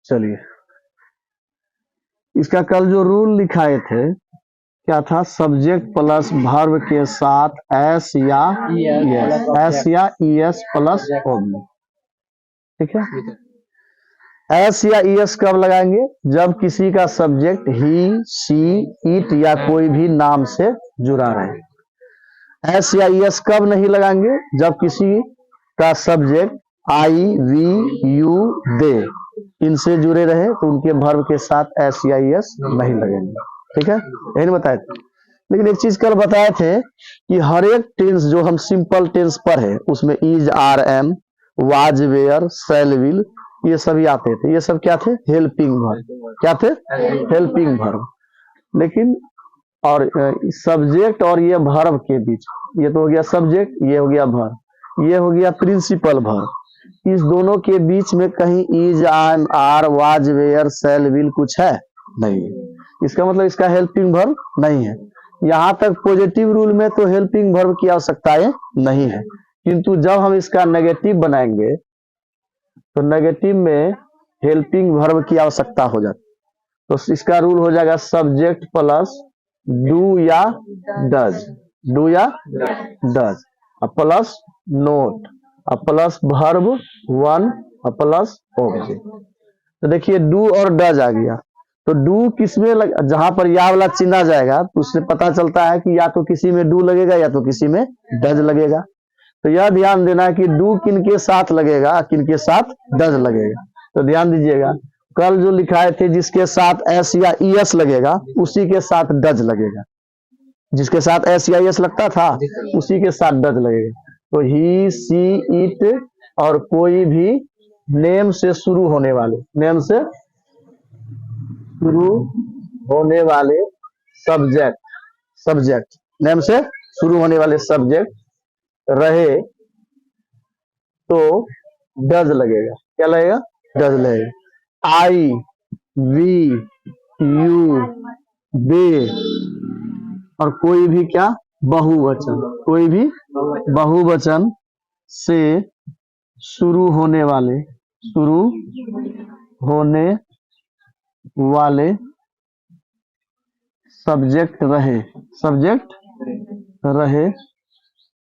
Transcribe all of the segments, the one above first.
चलिए, इसका कल जो रूल लिखाए थे क्या था? सब्जेक्ट प्लस वर्ब के साथ एस या ईएस प्लस ओबी। ठीक है, एस या ईएस कब लगाएंगे? जब किसी का सब्जेक्ट ही, शी, इट या कोई भी नाम से जुड़ा रहे। एस या ईएस कब नहीं लगाएंगे? जब किसी का सब्जेक्ट आई, वी, यू, दे इनसे जुड़े रहे तो उनके वर्ब के साथ एस या ईएस नहीं लगेंगे। ठीक है, यही बताए थे। लेकिन एक चीज कल बताए थे कि हर एक टेंस जो हम सिंपल टेंस पर है उसमें is, are, am, was, were, shall, will ये सभी आते थे। ये सब क्या थे? Helping verb. क्या थे? Helping verb. लेकिन और सब्जेक्ट और ये वर्ब के बीच, ये तो हो गया सब्जेक्ट, ये हो गया वर्ब, ये हो गया प्रिंसिपल वर्ब। इस दोनों के बीच में कहीं is, am, are, was, were, shall, will कुछ है? नहीं। इसका मतलब इसका हेल्पिंग वर्ब नहीं है। यहां तक पॉजिटिव रूल में तो हेल्पिंग वर्ब की आवश्यकता नहीं है, किंतु जब हम इसका नेगेटिव बनाएंगे तो नेगेटिव में हेल्पिंग वर्ब की आवश्यकता हो जाती। तो इसका रूल हो जाएगा सब्जेक्ट प्लस डू या डज, डू या does, plus note, plus verb one, plus object. तो देखिए डू और डज आ गया। तो डू किसमें जहां पर या वाला चिन्ह आ जाएगा तो उससे पता चलता है कि या तो किसी में डू लगेगा या तो किसी में डज लगेगा। तो यह ध्यान देना कि डू किनके साथ लगेगा, किनके साथ डज लगेगा। तो ध्यान दीजिएगा, कल जो लिखाए थे जिसके साथ एस या ईएस लगेगा उसी के साथ डज लगेगा। जिसके साथ एस या ईएस लगता था उसी के साथ डज लगेगा। तो ही, सी, इट और कोई भी नेम से शुरू होने वाले, नेम से शुरू होने वाले सब्जेक्ट, सब्जेक्ट नेम से शुरू होने वाले सब्जेक्ट रहे तो डज लगेगा। क्या लगेगा? डज लगेगा। आई, वी, यू, दे और कोई भी क्या? बहुवचन, कोई भी बहुवचन से शुरू होने वाले, शुरू होने वाले सब्जेक्ट रहे, सब्जेक्ट रहे,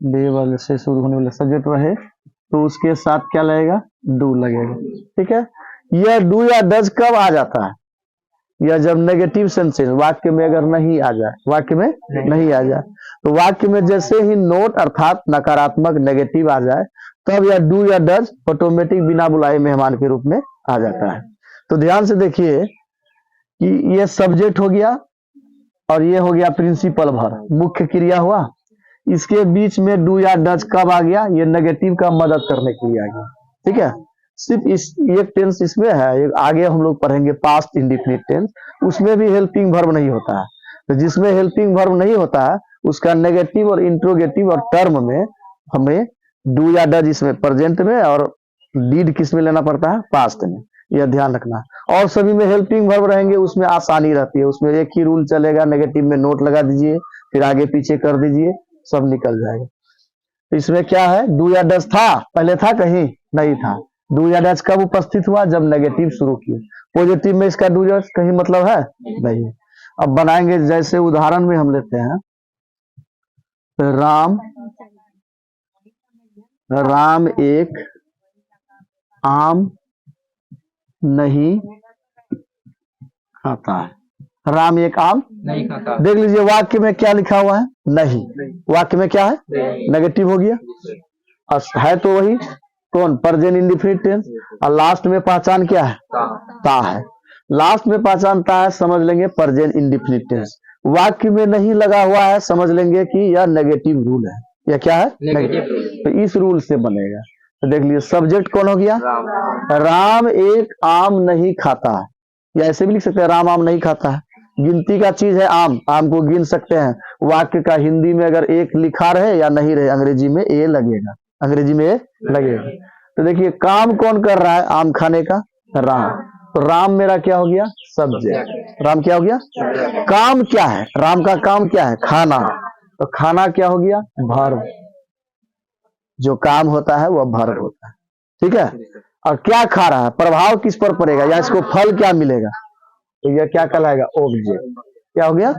डे वाले से शुरू होने वाले सब्जेक्ट रहे तो उसके साथ क्या लगेगा? डू लगेगा। ठीक है, यह डू या डज कब आ जाता है? या जब नेगेटिव सेंटेंस वाक्य में अगर नहीं आ जाए, वाक्य में नहीं आ जाए, तो वाक्य में जैसे ही नोट अर्थात नकारात्मक नेगेटिव आ जाए तब यह डू या डज ऑटोमेटिक बिना बुलाए मेहमान के रूप में आ जाता है। तो ध्यान से देखिए कि ये सब्जेक्ट हो गया और ये हो गया प्रिंसिपल वर्ब, मुख्य क्रिया हुआ। इसके बीच में डू या डज कब आ गया? ये नेगेटिव का मदद करने के लिए आ गया। ठीक है, सिर्फ इस एक टेंस इसमें है, आगे हम लोग पढ़ेंगे पास्ट इंडिफिनिट टेंस, उसमें भी हेल्पिंग वर्ब नहीं होता है। तो जिसमें हेल्पिंग वर्ब नहीं होता है उसका नेगेटिव और इंट्रोगेटिव और टर्म में हमें डू या डज इसमें प्रेजेंट में और डीड किस में लेना पड़ता है? पास्ट में। यह ध्यान रखना। और सभी में हेल्पिंग वर्ब रहेंगे उसमें आसानी रहती है, उसमें एक ही रूल चलेगा, नेगेटिव में नोट लगा दीजिए फिर आगे पीछे कर दीजिए, सब निकल जाएगा। इसमें क्या है? डू या डज था, पहले था कहीं नहीं था। डू या डज कब उपस्थित हुआ? जब नेगेटिव शुरू किए। पॉजिटिव में इसका डू या डज कहीं मतलब है नहीं। अब बनाएंगे, जैसे उदाहरण में हम लेते हैं राम एक आम नहीं खाता है। राम एक आम नहीं खाता। देख लीजिए वाक्य में क्या लिखा हुआ है? नहीं। वाक्य में क्या है? नेगेटिव हो गया। और है तो वही कौन? Present indefinite tense. और लास्ट में पहचान क्या है? ता है। लास्ट में पहचान ता है, समझ लेंगे प्रेजेंट इंडेफिनिट टेंस। वाक्य में नहीं लगा हुआ है, समझ लेंगे कि यह नेगेटिव रूल है। यह क्या है? नेगेटिव। तो इस रूल से बनेगा। तो देख लीजिए सब्जेक्ट कौन हो गया? राम एक आम नहीं खाता है, या ऐसे भी लिख सकते हैं राम आम नहीं खाता है। गिनती का चीज है आम, आम को गिन सकते हैं। वाक्य का हिंदी में अगर एक लिखा रहे या नहीं रहे, अंग्रेजी में ए लगेगा, अंग्रेजी में ए लगेगा। तो देखिए काम कौन कर रहा है आम खाने का? राम। तो राम मेरा क्या हो गया? सब्जेक्ट। राम क्या हो गया? काम क्या है? राम का काम क्या है? खाना। तो खाना क्या हो गया? वर्ब। जो काम होता है वह वर्ब होता है। ठीक है, और क्या खा रहा है, प्रभाव किस पर पड़ेगा या इसको फल क्या मिलेगा, तो यह क्या कहलाएगा, ऑब्जेक्ट। क्या हो गया,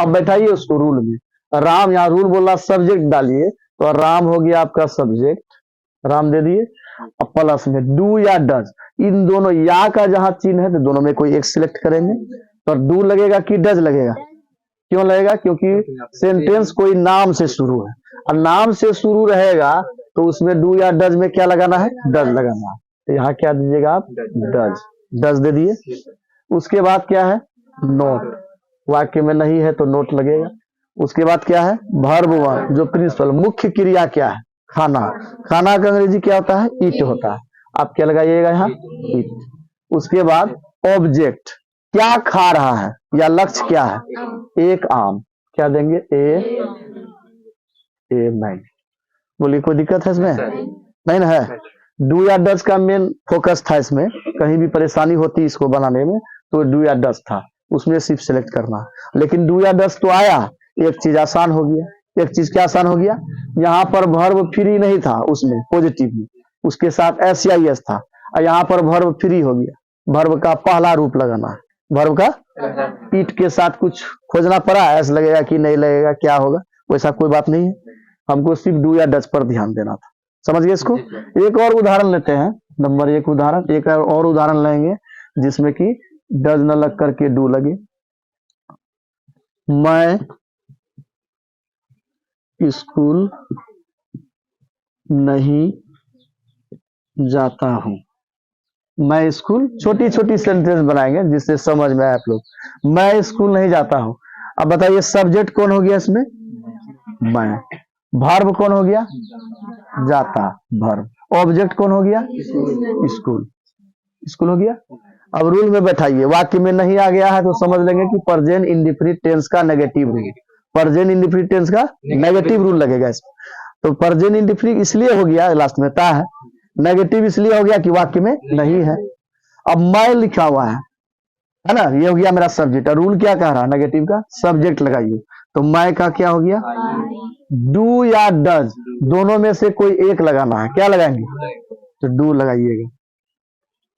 अब बैठाइए उसको रूल में। राम, यहाँ रूल बोल रहा सब्जेक्ट डालिए, तो राम हो गया आपका सब्जेक्ट, राम दे दिए। अब प्लस में डू या डज, इन दोनों या का जहां चिन्ह है तो दोनों में कोई एक सिलेक्ट करेंगे। तो डू लगेगा कि डज लगेगा, क्यों लगेगा, क्योंकि सेंटेंस कोई नाम से शुरू है, और नाम से शुरू रहेगा तो उसमें डू या डज में क्या लगाना है, डज लगाना है। तो यहाँ क्या दीजिएगा आप, डज, डज दे दिए। उसके बाद क्या है, नोट, वाक्य में नहीं है तो नोट लगेगा। उसके बाद क्या है, वर्ब वन, जो प्रिंसिपल मुख्य क्रिया क्या है, खाना, खाना का अंग्रेजी क्या होता है, ईट होता है, आप क्या लगाइएगा यहाँ, ईट। उसके बाद ऑब्जेक्ट, क्या खा रहा है या लक्ष्य क्या है, एक आम, क्या देंगे, ए मैंगो। बोलिए कोई दिक्कत है इसमें, नहीं ना है। डू या डज का मेन फोकस था इसमें, कहीं भी परेशानी होती इसको बनाने में तो डू या डज था, उसमें सिर्फ सेलेक्ट करना। लेकिन डू या डज तो आया, एक चीज आसान हो गया। एक चीज क्या आसान हो गया, यहाँ पर वर्ब फ्री नहीं था उसमें पॉजिटिव में, उसके साथ एस या एस था, और यहाँ पर वर्ब फ्री हो गया, वर्ब का पहला रूप लगाना है, वर्ब का ईट के साथ कुछ खोजना पड़ा, ऐसा लगेगा कि नहीं लगेगा, क्या होगा, वैसा कोई बात नहीं है, हमको सिर्फ डू या डज पर ध्यान देना था। समझ गए इसको। एक और उदाहरण लेते हैं, नंबर एक उदाहरण, एक और उदाहरण लेंगे जिसमें कि डज न लग करके डू लगे। मैं स्कूल नहीं जाता हूं, मैं स्कूल, छोटी छोटी सेंटेंस बनाएंगे जिससे समझ में आए आप लोग। मैं स्कूल नहीं जाता हूं, अब बताइए सब्जेक्ट कौन हो गया इसमें, मैं, वर्ब कौन हो गया, जाता, वर्ब, ऑब्जेक्ट कौन हो गया, स्कूल, स्कूल हो गया। अब रूल में बैठाइए, वाक्य में नहीं आ गया है तो समझ लेंगे कि प्रेजेंट इंडेफिनिट टेंस का negative rule, present indefinite tense का नेगेटिव रूल लगेगा इसमें। तो प्रेजेंट इंडेफिनिट इसलिए हो गया, लास्ट में ता है, नेगेटिव इसलिए हो गया कि वाक्य में नहीं है। अब मैं लिखा हुआ है ना, ये हो गया मेरा सब्जेक्ट, और रूल क्या कह रहा है, नेगेटिव का सब्जेक्ट लगाइए, तो मैं का क्या हो गया, डू या डज, दोनों में से कोई एक लगाना है, क्या लगाएंगे, तो डू लगाइएगा।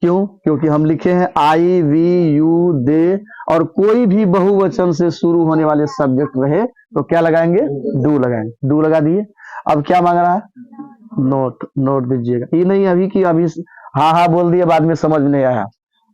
क्यों, क्योंकि हम लिखे हैं आई वी यू दे, और कोई भी बहुवचन से शुरू होने वाले सब्जेक्ट रहे तो क्या लगाएंगे, डू लगाएंगे, डू लगा दिए। अब क्या मांग रहा है, नोट, नोट दीजिएगा, ये नहीं अभी की अभी हाँ हाँ बोल दिए बाद में समझ नहीं आया,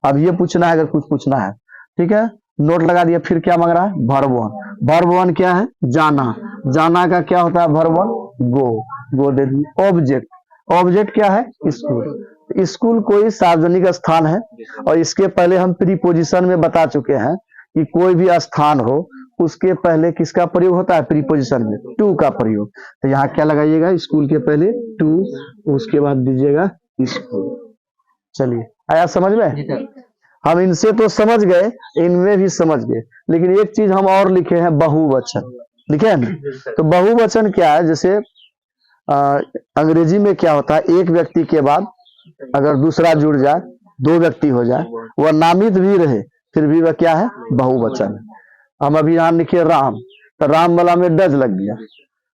अब ये पूछना है अगर कुछ पूछना है, ठीक है, नोट लगा दिया। फिर क्या मांग रहा है, वर्ब वन, वर्ब वन क्या है, जाना, जाना का क्या होता है, वर्ब वन गो, गो दे दिए। ऑब्जेक्ट, ऑब्जेक्ट क्या है, स्कूल, स्कूल कोई सार्वजनिक स्थान है, और इसके पहले हम प्रीपोजिशन में बता चुके हैं कि कोई भी स्थान हो उसके पहले किसका प्रयोग होता है, प्रीपोजिशन में टू का प्रयोग। तो यहाँ क्या लगाइएगा, स्कूल के पहले टू, उसके बाद दीजिएगा स्कूल। चलिए आया समझ में, हम इनसे तो समझ गए, इनमें भी समझ गए, लेकिन एक चीज हम और लिखे हैं, बहुवचन लिखे हैं ना। तो बहुवचन क्या है, जैसे अंग्रेजी में क्या होता है, एक व्यक्ति के बाद अगर दूसरा जुड़ जाए, दो व्यक्ति हो जाए, वह नामित भी रहे फिर भी वह क्या है, बहुवचन। हम अभी यहाँ लिखे राम, तो राम वाला में डज लग गया,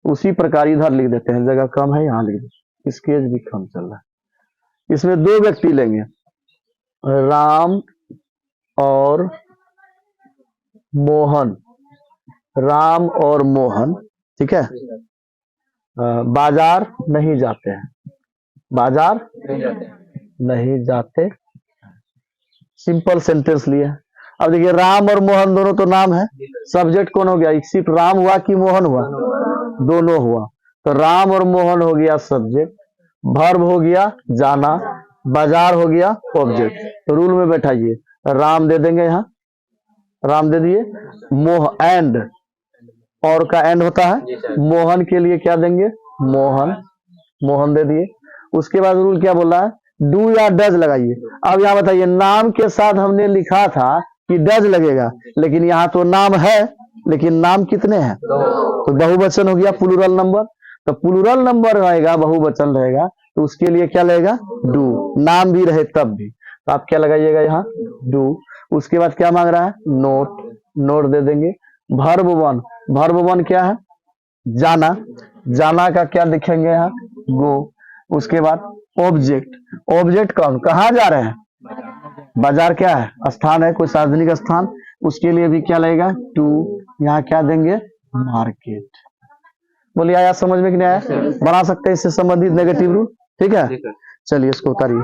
उसी प्रकार इधर लिख देते हैं, जगह कम है यहाँ लिख देते, स्केच भी कम चल रहा है। इसमें दो व्यक्ति लेंगे, राम और मोहन, राम और मोहन, ठीक है, बाजार नहीं जाते हैं, बाजार नहीं जाते, सिंपल सेंटेंस लिए। अब देखिए राम और मोहन दोनों तो नाम है, सब्जेक्ट कौन हो गया, सिर्फ राम हुआ कि मोहन हुआ, दोनों हुआ, तो राम और मोहन हो गया सब्जेक्ट, वर्ब हो गया जाना, बाजार हो गया ऑब्जेक्ट। तो रूल में बैठाइए, राम दे देंगे, यहाँ राम दे दिए, मोह एंड, और का एंड होता है, मोहन के लिए क्या देंगे, मोहन, मोहन दे दिए। उसके बाद रूल क्या बोल रहा है, डू या डज लगाइए। अब यहाँ बताइए, नाम के साथ हमने लिखा था कि डज लगेगा, लेकिन यहाँ तो नाम है, लेकिन नाम कितने हैं, तो बहुवचन हो गया, प्लूरल नंबर, तो प्लूरल नंबर रहेगा, बहुवचन रहेगा, तो उसके लिए क्या लगेगा, डू, नाम भी रहे तब भी, तो आप क्या लगाइएगा यहाँ, डू। उसके बाद क्या मांग रहा है, नोट, नोट दे देंगे। वर्ब वन, वर्ब वन क्या है, जाना, जाना का क्या लिखेंगे यहाँ, गो। उसके बाद ऑब्जेक्ट। ऑब्जेक्ट कौन, कहाँ जा रहे हैं, बाजार क्या है, स्थान है, कोई सार्वजनिक स्थान, उसके लिए भी क्या लगेगा, टू। यहाँ क्या देंगे, मार्केट। बोलिए आया समझ में कि नहीं आया, बना सकते हैं इससे संबंधित नेगेटिव रूल। ठीक है, चलिए इसको उतारिए।